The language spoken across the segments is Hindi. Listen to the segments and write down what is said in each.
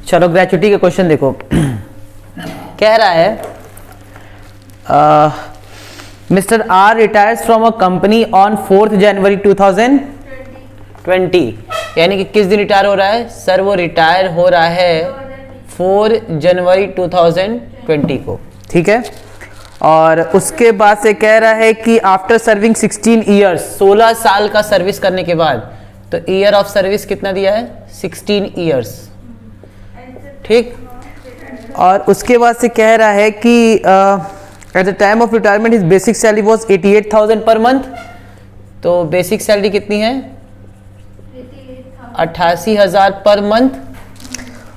चलो ग्रेचुटी का क्वेश्चन देखो। कह रहा है mister R retires from a company on 4 January 2020। यानी कि किस दिन रिटायर हो रहा है सर? वो रिटायर हो रहा है 4 जनवरी 2020 को, ठीक है। और उसके बाद से कह रहा है कि आफ्टर सर्विंग 16 ईयर्स, 16 साल का सर्विस करने के बाद, तो ईयर ऑफ सर्विस कितना दिया है? 16 ईयर्स, ठीक। और उसके बाद से कह रहा है कि at the time of retirement his basic salary was 88,000 per month. तो बेसिक सैलरी कितनी है? 88,000 पर मंथ।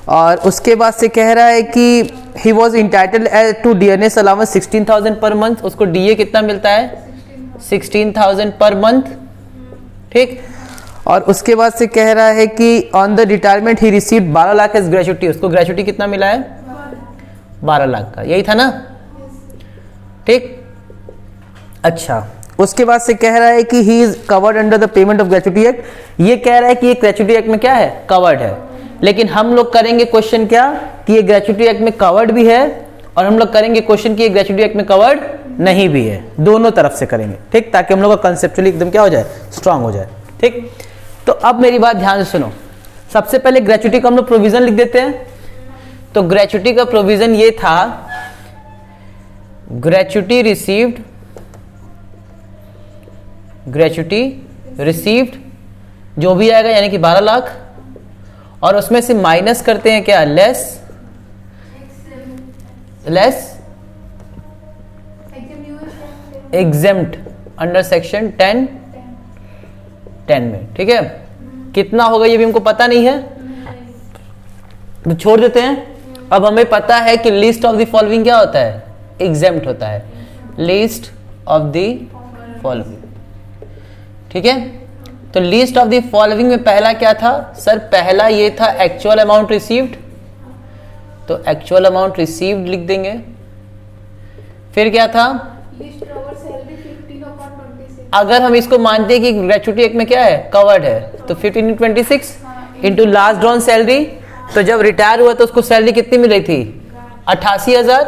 और उसके बाद से कह रहा है कि he was entitled to DNS allowance 16,000 per month. उसको डीए कितना मिलता है? 16,000 पर मंथ, ठीक। और उसके बाद से कह रहा है कि on the retirement he received 12 lakh as gratuity. उसको ग्रेचुटी कितना मिला है? 12 लाख का, यही था ना, ठीक। अच्छा, उसके बाद से कह रहा है कि he is covered under the payment of gratuity act. ये कह रहा है कि ये ग्रेचुटी एक्ट में क्या है? कवर्ड है। लेकिन हम लोग करेंगे क्वेश्चन क्या कि ये ग्रेचुटी एक्ट में कवर्ड भी है, और हम लोग करेंगे क्वेश्चन कि ये ग्रेचुटी एक्ट में कवर्ड नहीं भी है। दोनों तरफ से करेंगे, ठीक, ताकि हम लोग का कंसेप्चुअली एकदम क्या हो जाए? स्ट्रांग हो जाए, ठीक। तो अब मेरी बात ध्यान से सुनो। सबसे पहले ग्रेचुटी का हम लोग प्रोविजन लिख देते हैं। तो ग्रेचुटी का प्रोविजन ये था, ग्रेचुटी रिसीव्ड जो भी आएगा यानी कि 12 लाख, और उसमें से माइनस करते हैं क्या? लेस एग्जेम्प्ट अंडर सेक्शन 10 में, ठीक है। कितना होगा ये भी हमको पता नहीं है, तो छोड़ देते हैं। अब हमें पता है कि लिस्ट ऑफ द फॉलोइंग क्या होता है? एग्जेम्प्ट होता है, लिस्ट ऑफ द फॉलोइंग, ठीक है। तो लिस्ट ऑफ द फॉलोइंग में पहला क्या था सर? पहला ये था एक्चुअल अमाउंट रिसीव्ड, तो एक्चुअल अमाउंट रिसीव्ड लिख देंगे। फिर क्या था? अगर हम इसको मानते हैं कि ग्रेचुटी एक्ट में क्या है? कवर्ड है, तो 1526 इंटू लास्ट ड्रॉन सैलरी। तो जब रिटायर हुआ तो उसको सैलरी कितनी मिल रही थी? 88,000।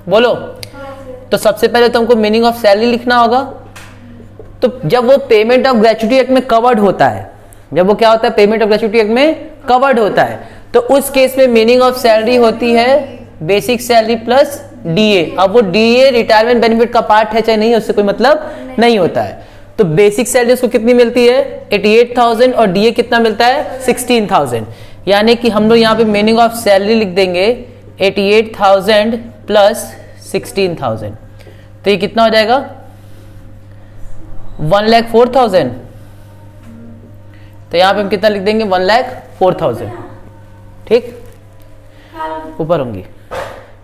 बोलो। तो सबसे पहले तो हमको मीनिंग ऑफ सैलरी लिखना होगा। तो जब वो पेमेंट ऑफ ग्रेचुटी एक्ट में कवर्ड होता है, जब वो क्या होता है? पेमेंट ऑफ ग्रेचुटी एक्ट में कवर्ड होता है, तो उस केस में मीनिंग ऑफ सैलरी होती है बेसिक सैलरी प्लस डीए। अब वो डीए रिटायरमेंट बेनिफिट का पार्ट है चाहे नहीं, उससे कोई मतलब नहीं होता है। तो बेसिक सैलरी उसको कितनी मिलती है? 88,000, और डीए कितना मिलता है? 16,000। यानी कि हम लोग यहाँ पे मीनिंग ऑफ सैलरी लिख देंगे 88,000 प्लस 16,000। तो ये कितना हो जाएगा? 1,04,000। तो यहाँ पे हम कितना लिख देंगे? 1,04,000, ठीक। ऊपर होंगी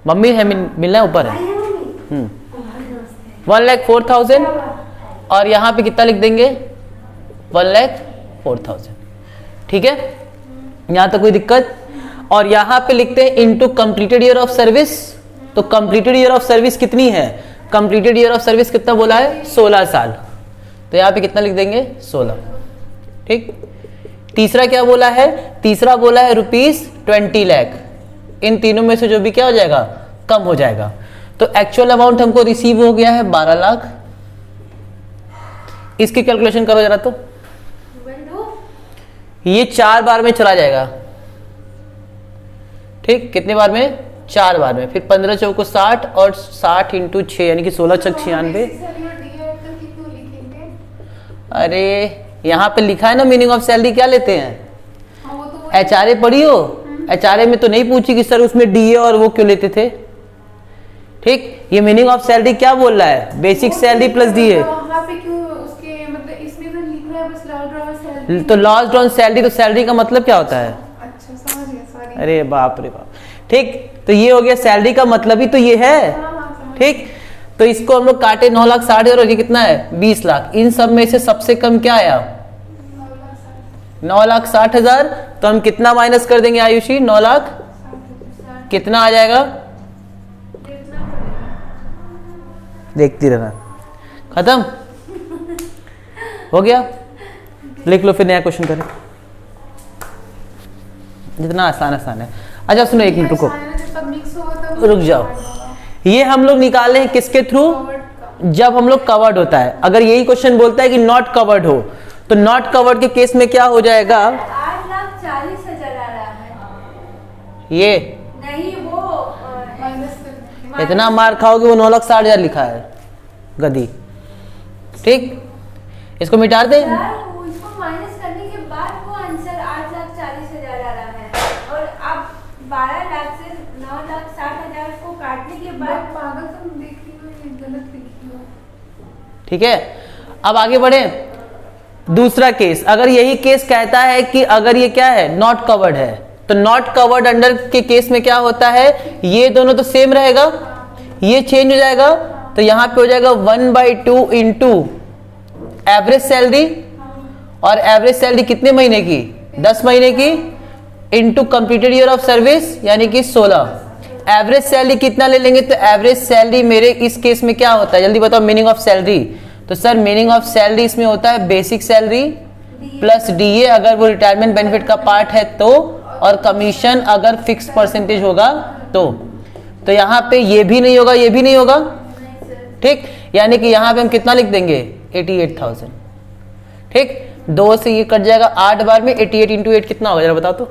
मम्मी है, मिलना ऊपर है। 1,04,000, और यहाँ पे कितना लिख देंगे? 1,04,000, ठीक है। यहाँ तक कोई दिक्कत? और यहाँ पे लिखते हैं into completed year of service. तो कंप्लीटेड ईयर ऑफ सर्विस कितनी है? कंप्लीटेड ईयर ऑफ सर्विस कितना बोला है? 16 साल। तो यहाँ पे कितना लिख देंगे? 16, ठीक। तीसरा क्या बोला है? तीसरा बोला है ₹20 लाख। इन तीनों में से जो भी क्या हो जाएगा? कम हो जाएगा। तो एक्चुअल अमाउंट हमको रिसीव हो गया है 12 लाख। इसकी कैलकुलेशन करो जरा। तो ये 4 बार में चला जाएगा, ठीक। कितने बार में? 4 बार में। फिर 15 चौको 60, और 60 इंटू 6 यानी कि 16 छक 96। अरे यहाँ पे लिखा है ना मीनिंग ऑफ सैलरी, क्या लेते हैं? एचआरए पढ़ी हो? एचआरए में तो नहीं पूछी कि सर उसमें डीए और वो क्यों लेते थे, ठीक। ये मीनिंग ऑफ सैलरी क्या बोल रहा है? Basic salary plus DA. तो लॉस्ट ऑन सैलरी, तो सैलरी का मतलब क्या होता है? अच्छा, समझ गया, सॉरी। अरे बाप रे बाप, ठीक। तो ये हो गया सैलरी का मतलब ही तो ये है, ठीक। तो इसको हम लोग काटे 9,60,000, और ये कितना है? 20 लाख। इन सब में से सबसे कम क्या आया? 9,60,000। तो हम कितना माइनस कर देंगे आयुषी? 9 लाख। कितना आ जाएगा? देखती रहना। खत्म हो गया? लिख लो, फिर नया क्वेश्चन करें। जितना आसान आसान है। अच्छा सुनो एक मिनट रुको, मिक्स होगा तब रुक जाओ। ये हम लोग निकाले हैं किसके थ्रू, जब हम लोग कवर्ड होता है। अगर यही क्वेश्चन बोलता है कि नॉट कवर्ड हो, तो नॉट कवर्ड के केस में क्या हो जाएगा, 8,40,000 आ रहा है। ये नहीं वो इतना मार खाओगे, वो 9,60,000 लिखा है गधी। ठीक, इसको मिटा दे। यार उसको माइनस करने के बाद वो आंसर 8,40,000 आ रहा है, और अब 12 लाख से 9,60,000 को काटने के बाद पागल तुम देख रही हो, ये गलत लिखी हो। ठीक है, अब आगे बढ़े। दूसरा केस, अगर यही केस कहता है कि अगर ये क्या है, नॉट कवर्ड है, तो नॉट कवर्ड अंडर के केस में क्या होता है, ये दोनों तो सेम रहेगा, ये चेंज हो जाएगा, तो यहां पे हो जाएगा 1/2 इंटू एवरेज सैलरी, और एवरेज सैलरी कितने महीने की, 10 महीने की, into completed year of service यानी कि 16। एवरेज सैलरी कितना ले लेंगे, तो एवरेज सैलरी मेरे इस केस में क्या होता है, जल्दी बताओ मीनिंग ऑफ सैलरी। तो सर मीनिंग ऑफ सैलरी इसमें होता है बेसिक सैलरी प्लस डीए अगर वो रिटायरमेंट बेनिफिट का पार्ट है तो, और कमीशन अगर फिक्स परसेंटेज होगा तो यहाँ पे ये भी नहीं होगा, ये भी नहीं होगा। ठीक, यानी कि यहाँ पे हम कितना लिख देंगे, 88,000। ठीक, 2 से ये कट जाएगा 8 बार में, 88 इंटू 8 कितना होगा जरा बताओ तो।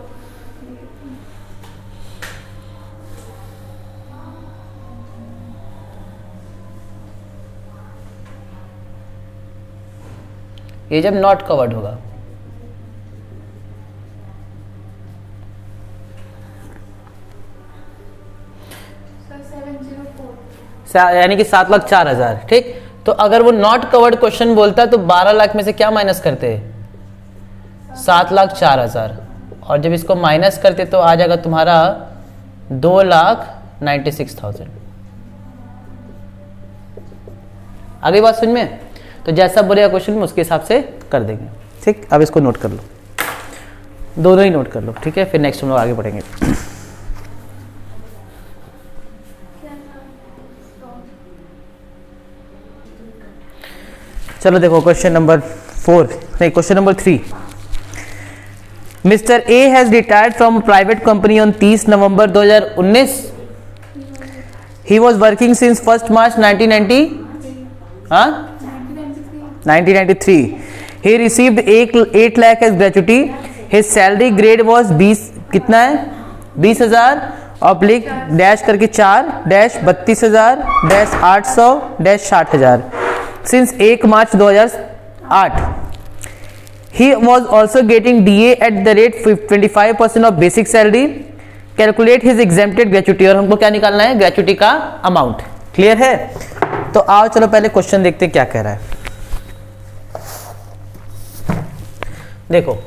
ये जब नॉट कवर्ड होगा, यानी कि 7,04,000। ठीक, तो अगर वो नॉट कवर्ड क्वेश्चन बोलता है तो 12 लाख में से क्या माइनस करते हैं, 7,04,000, और जब इसको माइनस करते तो आ जाएगा तुम्हारा 2,96,000। अगली बात समझ में, तो जैसा बोलेगा क्वेश्चन में उसके हिसाब से कर देंगे। ठीक, अब इसको नोट कर लो, दोनों ही नोट कर लो। ठीक है, फिर नेक्स्ट हम लोग आगे बढ़ेंगे। चलो देखो क्वेश्चन नंबर 4, नहीं question number 3। Mister A has retired from private company on 30 November 2019। He was working since 1 March 1993. He received 8 lakh as gratuity. His salary grade was 20 कितना है, 20,000 ऑब्लिक डैश करके 4 dash 32,000 dash 800 dash 60,000 since 1 March 2008. He was also getting DA at the rate 25% of basic salary. Calculate his exempted gratuity. और हमको क्या निकालना है, ग्रेचुटी का अमाउंट। क्लियर है, तो आओ चलो पहले क्वेश्चन देखते हैं क्या कह रहा है। देखो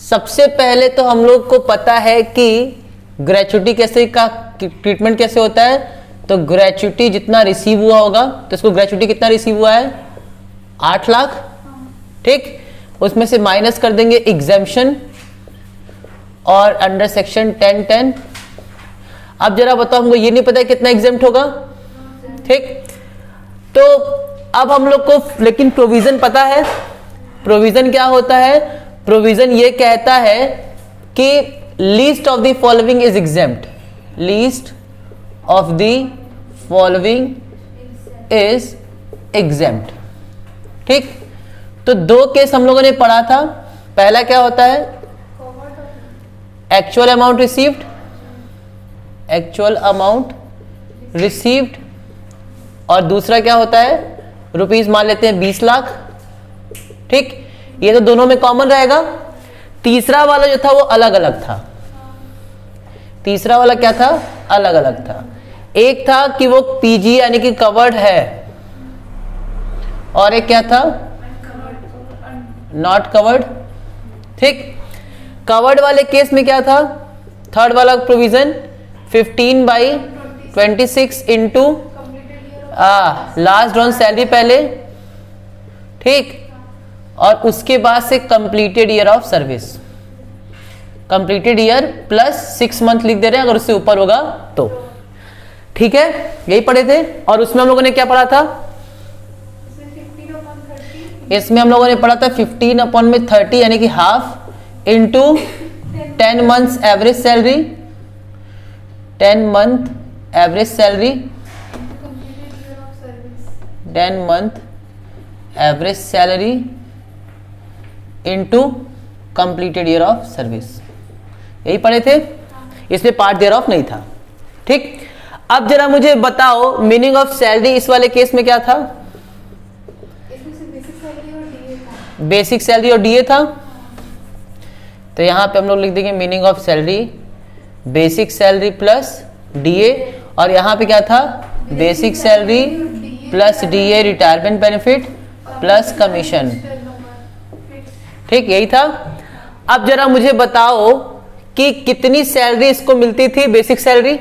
सबसे पहले तो हम लोग को पता है कि ग्रेचुटी कैसे का ट्रीटमेंट कैसे होता है, तो ग्रेचुटी जितना रिसीव हुआ होगा, तो इसको ग्रेचुटी कितना रिसीव हुआ है, 8 लाख। ठीक, उसमें से माइनस कर देंगे एग्जेम्पशन और अंडर सेक्शन 10(10). अब जरा बताओ, हमको ये नहीं पता है कितना एग्जेम्प्ट होगा। ठीक, तो अब हम लोग को लेकिन प्रोविजन पता है। प्रोविजन क्या होता है, प्रोविजन ये कहता है कि least of the following is exempt, least of the following is exempt. ठीक, तो 2 केस हम लोगों ने पढ़ा था। पहला क्या होता है, actual amount received, actual amount received, और दूसरा क्या होता है, रुपीस मान लेते हैं 20 लाख। ठीक, ये तो दोनों में कॉमन रहेगा। तीसरा वाला जो था वो अलग अलग था। तीसरा वाला क्या था, अलग अलग था। एक था कि वो पीजी यानी कि कवर्ड है, और एक क्या था, नॉट कवर्ड। ठीक, कवर्ड वाले केस में क्या था, थर्ड वाला provision 15/26 into last drawn salary पहले। ठीक, और उसके बाद से completed year of service, completed year plus 6 month लिख दे रहे हैं अगर उससे ऊपर होगा तो। ठीक है, यही पढ़े थे। और उसमें हम लोगों ने क्या पढ़ा था, इसमें हम लोगों ने पढ़ा था 15/30 यानी कि half into 10 months average salary, 10 month average salary, completed year of service. 10 month average salary into completed year of service. यही पढ़े थे, इसमें पार्ट देयर ऑफ नहीं था। ठीक, अब जरा मुझे बताओ मीनिंग ऑफ सैलरी इस वाले केस में क्या था? इसमें से बेसिक सैलरी और डीए था। बेसिक सैलरी और डीए था। तो यहाँ पे हम लोग लिख देंगे meaning of salary basic salary plus DA, और यहाँ पे क्या था? Basic salary plus DA retirement benefit plus commission. ठीक, यही था। अब जरा मुझे बताओ कि कितनी सैलरी इसको मिलती थी बेसिक सैलरी।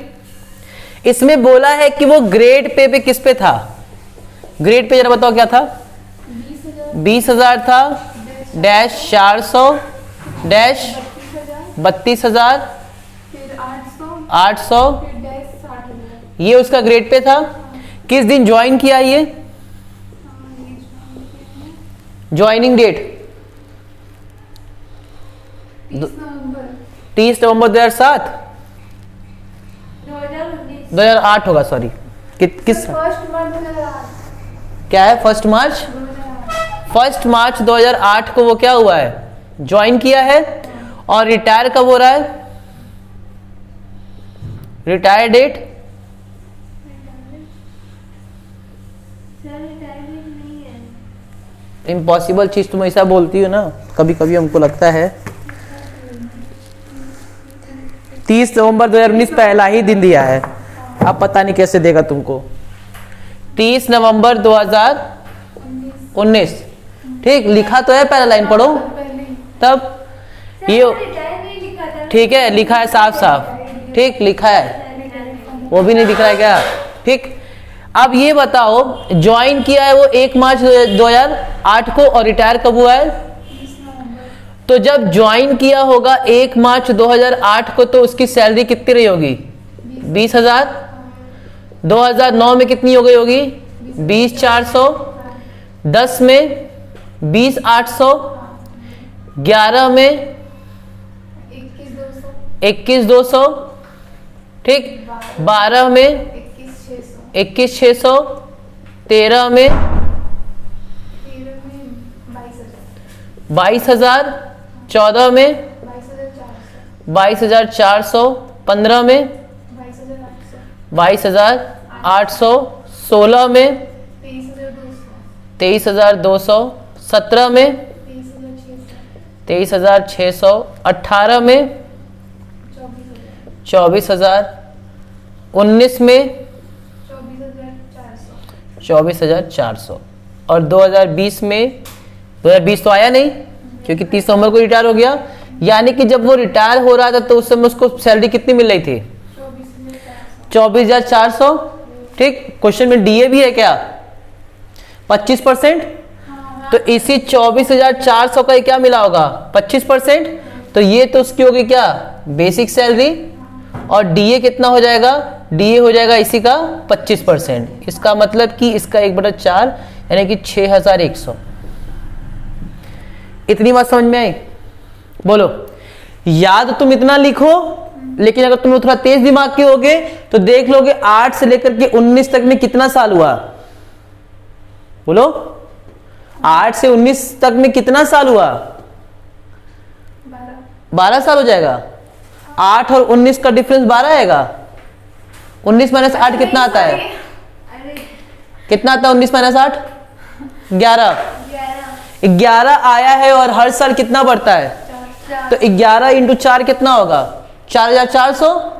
इसमें बोला है कि वो ग्रेड पे किस पे था? ग्रेड पे जरा बताओ क्या था? 20,000 था, डैश 400 डैश 32,000, फिर 800, 800, फिर डैश 60,000। ये उसका ग्रेड पे था। किस दिन ज्वाइन किया ये? ज्वाइनिंग डेट 30 नवंबर 30 नवंबर 2007 2019 2008 होगा, सॉरी। किस फर्स्ट मार्च 2008। क्या है? 1 मार्च 1 मार्च 2008 को वो क्या हुआ है? ज्वाइन किया है। और रिटायर कब हो रहा है? रिटायर डेट सर रिटायरमेंट नहीं है। इम्पॉसिबल चीज तुम ऐसा बोलती हो ना, कभी कभी हमको लगता है। 30 नवंबर 2019 पहला ही दिन दिया है, अब पता नहीं कैसे देगा तुमको। 30 नवंबर 2019। ठीक, लिखा तो है, पहला लाइन पढ़ो पहले ही। तब। सर ये रिटायर नहीं लिखा था। ठीक है, लिखा है साफ साफ। ठीक, लिखा है, वो भी नहीं दिख रहा है क्या? ठीक, अब ये बताओ ज्वाइन किया है वो 1 मार्च 2008 को, और रिटायर कब हुआ है? 30 नवंबर। तो जब ज्वाइन किया होगा 1 मार्च 2008 को, तो उसकी सैलरी कितनी रही होगी? 20,000। 2009 में कितनी हो गई होगी? 20,400। 10 में 20,800। 11 में 21,200। 21,200। ठीक, 12 में 21,600। 21,600। 13 में 13 में 22,000। 22,000। 14 में 22,400। 22,400। 15 में 22,800। 22,800। 16 में 23,200। 23,200। 17 में 23,600। 23,600। 18 में 24,000। 24,000। 19 में 24,400। 24,400। और 2020 में 2020 तो आया नहीं, क्योंकि 30 नवंबर को रिटायर हो गया। यानी कि जब वो रिटायर हो रहा था तो उस समय उसको सैलरी कितनी मिल रही थी? 24,400। 24,400। ठीक, क्वेश्चन में डीए भी है क्या? 25%। तो इसी 24,400 का क्या मिला होगा? 25%। तो ये तो उसकी होगी क्या? Basic salary. और डीए कितना हो जाएगा? डीए हो जाएगा इसी का 25%। इसका मतलब कि इसका 1/4 यानी कि 6,100। इतनी बात समझ में आई? बोलो, याद तुम इतना लिखो, लेकिन अगर तुम थोड़ा तेज दिमाग के होगे तो देख लोगे 8 से लेकर के 19 तक में कितना साल हुआ? बोलो, 8 से 19 तक में कितना साल हुआ? 12 साल हो जाएगा। 8 और 19 का डिफरेंस 12 आएगा। 19 माइनस 8 कितना आता है? अरे कितना आता है 19 माइनस 8? 11। 11 आया है, और हर साल कितना बढ़ता है? तो 11 इंटू 4 कितना होगा? 4,400।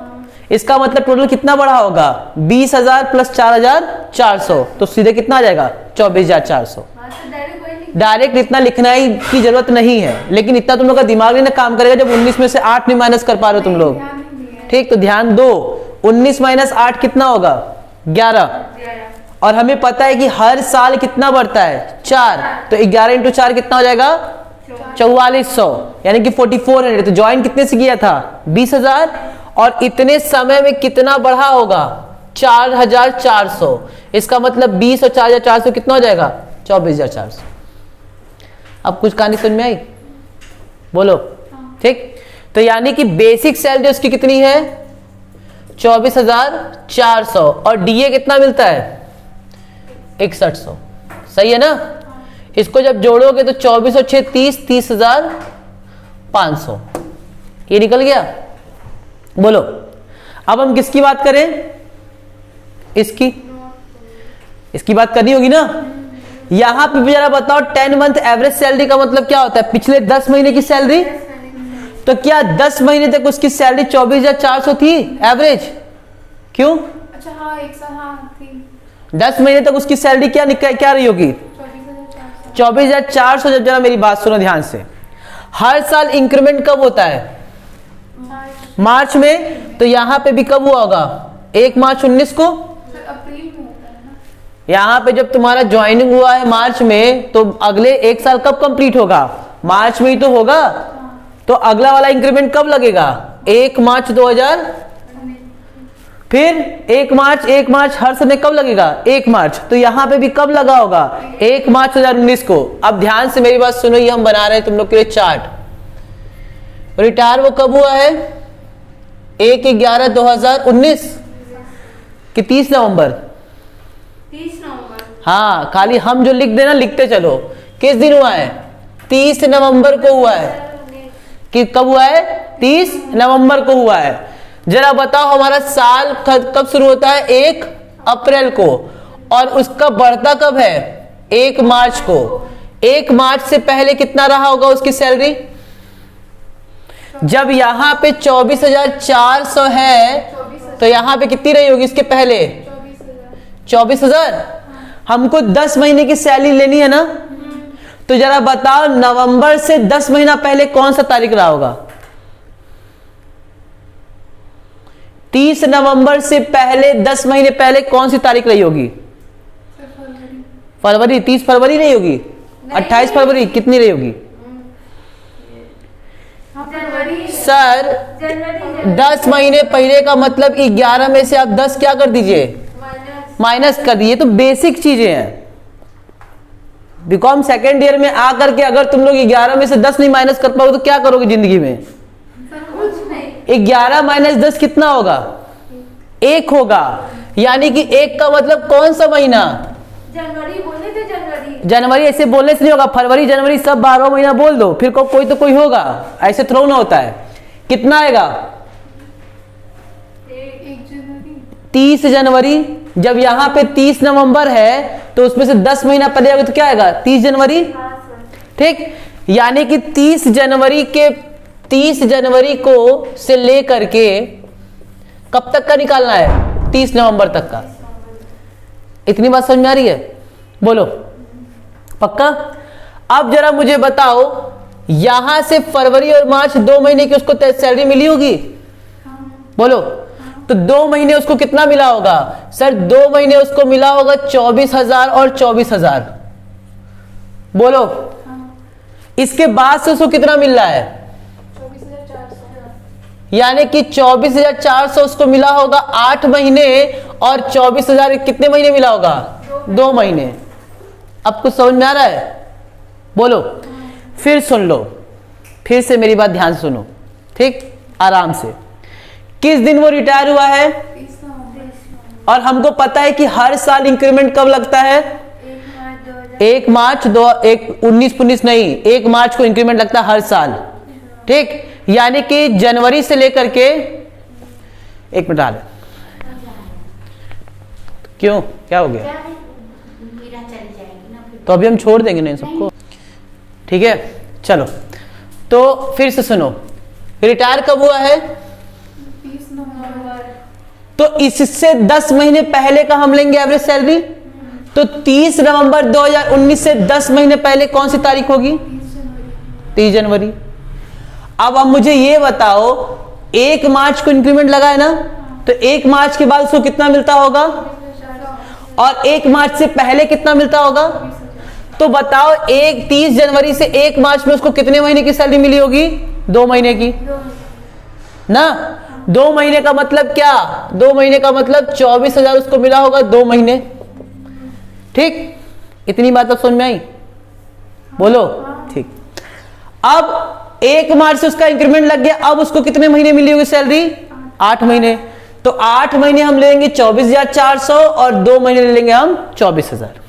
इसका मतलब टोटल कितना बढ़ा होगा? 20,000 प्लस 4,400। तो सीधे कितना आ जाएगा? 24,400। हाँ तो डायरेक्ट वही लिख। डायरेक्ट इतना लिखना ही की जरूरत नहीं है, लेकिन इतना तुम लोग का दिमाग नहीं ना काम करेगा जब 19 में से 8 नहीं माइनस कर पा रहे हो तुम लोग। ध्यान नहीं दिया। ठीक, तो ध्यान दो। 19 माइनस 8 कितना होगा? 11। और हमें पता है कि हर साल कितना बढ़ता है? 4। तो 11 इंटू 4 कितना हो जाएगा? 4400, यानी कि 4400। तो ज्वाइन कितने से किया था? 20,000। और इतने समय में कितना बढ़ा होगा? 4,400। इसका मतलब 20 और 4,400 कितना हो जाएगा? 24,400। अब कुछ कहानी समझ में आई? बोलो। ठीक, तो यानी कि बेसिक सैलरी उसकी कितनी है 24,400 और डीए कितना मिलता है 6100। सही है ना? इसको जब जोड़ोगे तो 24 और 6 30,500 ये निकल गया। बोलो अब हम किसकी बात करें? इसकी बात करनी होगी ना। यहां पे भी जरा बताओ 10 मंथ एवरेज सैलरी का मतलब क्या होता है? पिछले 10 महीने की सैलरी। तो क्या 10 महीने तक उसकी सैलरी 24,400 थी एवरेज? क्यों? अच्छा हाँ एक साल हाँ थी 10 महीने तक उसकी सैलरी क्या रही होगी 24,400। 24,400। जब जरा मेरी बात सुनो ध्यान से, हर साल इंक्रीमेंट कब होता है? मार्च में। तो यहां पे भी कब हुआ होगा 1 मार्च 19 को। सर अप्रैल में होता है ना। यहां पे जब तुम्हारा ज्वाइनिंग हुआ है मार्च में, तो अगले 1 साल कब कंप्लीट होगा? मार्च में ही तो होगा। तो अगला वाला इंक्रीमेंट कब लगेगा 1 मार्च 2000। फिर 1 मार्च हर समय कब लगेगा 1 मार्च। तो यहां पे भी कब लगा होगा 1 मार्च 2019 को। अब ध्यान से मेरी बात सुनो, ये हम बना रहे हैं तुम लोग के लिए चार्ट। रिटायर वो कब हुआ है 1/11/2019 कि 30 नवंबर? 30 नवंबर। हाँ, खाली हम जो लिख देना लिखते चलो। किस दिन हुआ है 30 नवंबर को हुआ है। कि कब हुआ है 30 नवंबर को हुआ है। जरा बताओ हमारा साल कब शुरू होता है 1 अप्रैल को और उसका बढ़ता कब है 1 मार्च को। 1 मार्च से पहले कितना रहा होगा उसकी सैलरी? जब यहां पे 24,400 है तो यहां पे कितनी रही होगी इसके पहले 24,000। हमको 10 महीने की सैलरी लेनी है ना। तो जरा बताओ नवंबर से 10 महीना पहले कौन सा तारीख रहा होगा? 30 नवंबर से पहले 10 महीने पहले कौन सी तारीख रही होगी? फरवरी। 30 फरवरी नहीं होगी 28 फरवरी कितनी रही होगी? सर 10 महीने पहले का मतलब 11 में से आप 10 क्या कर दीजिए माइनस कर दिए। तो बेसिक चीजें हैं। बीकॉम सेकेंड ईयर में आकर के अगर तुम लोग 11 में से 10 नहीं माइनस कर पाओगे तो क्या करोगे जिंदगी में? कुछ नहीं। 11 माइनस 10 कितना होगा 1 होगा। यानी कि 1 का मतलब कौन सा महीना? जनवरी बोले थे जनवरी। जनवरी ऐसे बोलने से नहीं होगा। फरवरी जनवरी सब 12 महीना बोल दो, फिर कोई तो कोई होगा। ऐसे थ्रो ना होता है। कितना आएगा 1 जनवरी 30 जनवरी। जब यहाँ पे 30 नवंबर है तो उसमें से 10 महीना पहले आएगा तो क्या आएगा 30 जनवरी। ठीक, यानी कि 30 जनवरी को से लेकर के कब तक का निकालना है 30 नवंबर तक का। इतनी बात समझ में आ रही है? बोलो पक्का। अब जरा मुझे बताओ यहां से फरवरी और मार्च 2 महीने की उसको सैलरी मिली होगी? बोलो। तो 2 महीने उसको कितना मिला होगा? सर 2 महीने उसको मिला होगा 24,000 और 24,000। बोलो। इसके बाद से उसको कितना मिल रहा है? 24,400। यानी कि 24,400 उसको मिला होगा 8 महीने और 24,000 कितने महीने मिला होगा 2 महीने। अब कुछ समझ में आ रहा है? बोलो। फिर सुन लो, फिर से मेरी बात ध्यान से सुनो, ठीक, आराम से। किस दिन वो रिटायर हुआ है? 30 नवंबर। और हमको पता है कि हर साल इंक्रीमेंट कब लगता है 1 मार्च 19 नहीं 1 मार्च को इंक्रीमेंट लगता है हर साल। ठीक, यानी कि जनवरी से लेकर के 1 मिनट आ रहे। क्यों, क्या हो गया? तो अभी हम छोड़ देंगे ना इन सबको। ठीक है, चलो। तो फिर से सुनो, रिटायर कब हुआ है? 30 नवंबर। तो इससे 10 महीने पहले का हम लेंगे एवरेज सैलरी। तो 30 नवंबर 2019 से 10 महीने पहले कौन सी तारीख होगी? 30 जनवरी। अब मुझे ये बताओ 1 मार्च को इंक्रीमेंट लगा है ना, तो 1 मार्च के बाद उसको कितना मिलता होगा? और 1 मार्च से पहले कितना मिलता होगा? तो बताओ 30 जनवरी से 1 मार्च में उसको कितने महीने की सैलरी मिली होगी? 2 महीने की ना। 2 महीने का मतलब क्या? 2 महीने का मतलब 24,000 उसको मिला होगा 2 महीने। ठीक, इतनी बात अब समझ में आई? बोलो। ठीक, अब 1 मार्च से उसका इंक्रीमेंट लग गया, अब उसको कितने महीने मिली होगी सैलरी? 8 महीने। तो 8 महीने हम लेंगे 24,400 और 2 महीने ले लेंगे हम 24,000।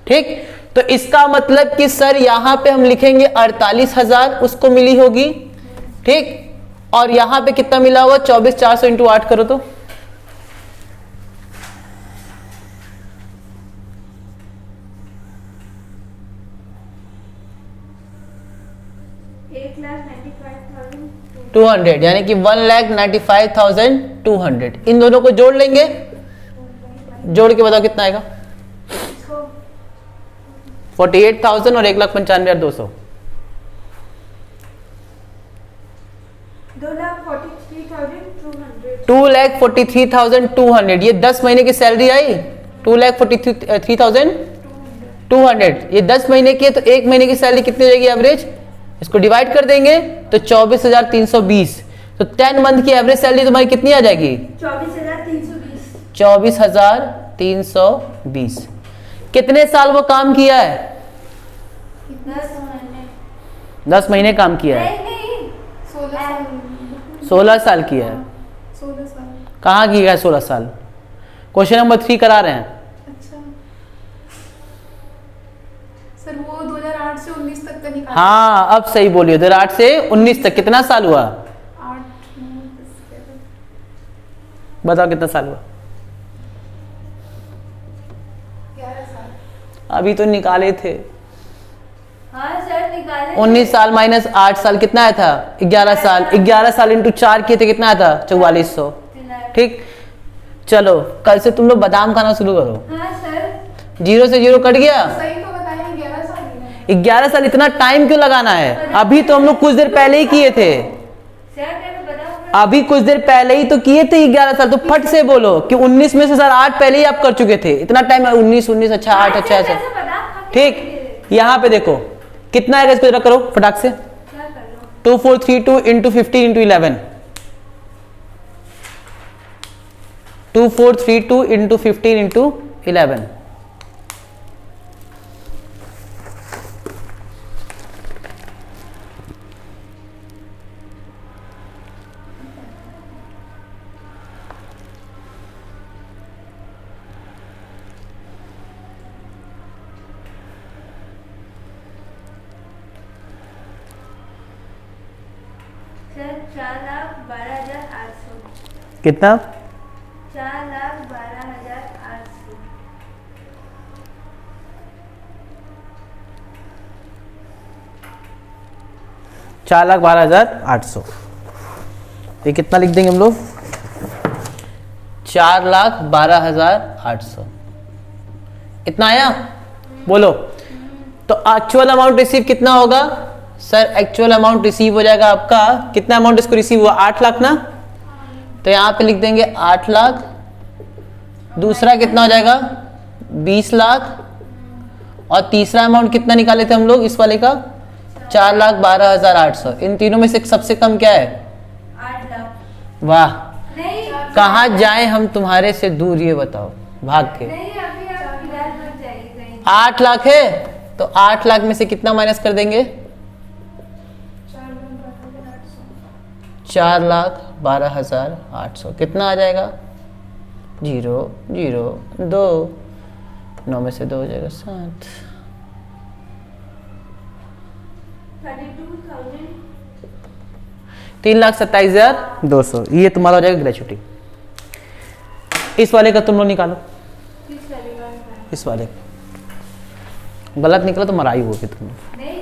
ठीक, तो इसका मतलब कि सर यहां पे हम लिखेंगे 48,000 उसको मिली होगी। ठीक, और यहां पे कितना मिला होगा? 24,400 इंटू 8 करो तो 200, यानी कि 1,95,200। इन दोनों को जोड़ लेंगे, जोड़ के बताओ कितना आएगा? 48,000 और 1,95,200। 2,43,200। ये 10 महीने की सैलरी आई 2,43,200। ये 10 महीने की है, तो 1 महीने की सैलरी कितनी हो जाएगी एवरेज? इसको डिवाइड कर देंगे तो 24,320। तो 10 मंथ की एवरेज सैलरी तुम्हारी कितनी आ जाएगी? 24,320। कितने साल वो काम किया है? 10 महीने काम किया है। 16 साल किया है। 16 साल। कहाँ किया है 16 साल? क्वेश्चन नंबर 3 करा रहे हैं। अच्छा सर, वो 2008 से 19 तक का निकाला। हाँ, अब सही बोलिए। 2008 से 19 तक कितना साल हुआ? 8, 9, 10, 11। बताओ कितना साल हुआ? 11 साल। अभी तो निकाले थे। हाँ सर निकाले। 19 साल माइनस 8 साल कितना आया था? 11 साल। 11 साल इंटू 4 किए थे कितना आया था? 4400। ठीक, चलो कल से तुम लोग बादाम खाना शुरू करो। हाँ सर। 0 से 0 कट गया। सही तो बताइए, 11 साल ही है। 11 साल इतना टाइम क्यों लगाना है? अभी तो हम लोग कुछ देर पहले ही किए थे। अभी कुछ देर पहले ही तो किए थे 11 साल। तो फट से बोलो कि 19 में से सर 8 पहले ही आप कर चुके थे। इतना टाइम है? 19 अच्छा 8 अच्छा ऐसा। ठीक, यहाँ पे देखो कितना आएगा, इसको जरा करो फटाक से। 2432 into 15 into 11। 2432 into 15 into 11। Sir 4,12,800। कितना? 4,12,800। चार लाख 12,800। ये कितना लिख देंगे हम लोग? 4,12,800। इतना आया? बोलो। तो एक्चुअल अमाउंट रिसीव कितना होगा? सर एक्चुअल अमाउंट रिसीव हो जाएगा आपका कितना? अमाउंट इसको रिसीव हुआ 8 लाख ना, तो यहां पे लिख देंगे 8 लाख। दूसरा कितना हो जाएगा? 20 लाख। और तीसरा अमाउंट कितना निकाले थे हम लोग इस वाले का? 4,12,800। इन तीनों में से सबसे कम क्या है? 8 लाख। वाह, नहीं कहाँ जाए हम तुम्हारे से दूर, ये बताओ भाग के। नहीं, अभी आप फिलहाल मत जाइए कहीं। 8 लाख है, तो 8 लाख में से कितना माइनस कर देंगे? 4,12,800। कितना आ जाएगा? 0 0 2, 9 में से 2 हो जाएगा 7। 32,000। 3,27,200। ये तुम्हारा हो जाएगा ग्रेचुटी। इस वाले का तुम लोग निकालो। किस वाले का? इस वाले का गलत निकला तो मराई होगी तुम लोग। नहीं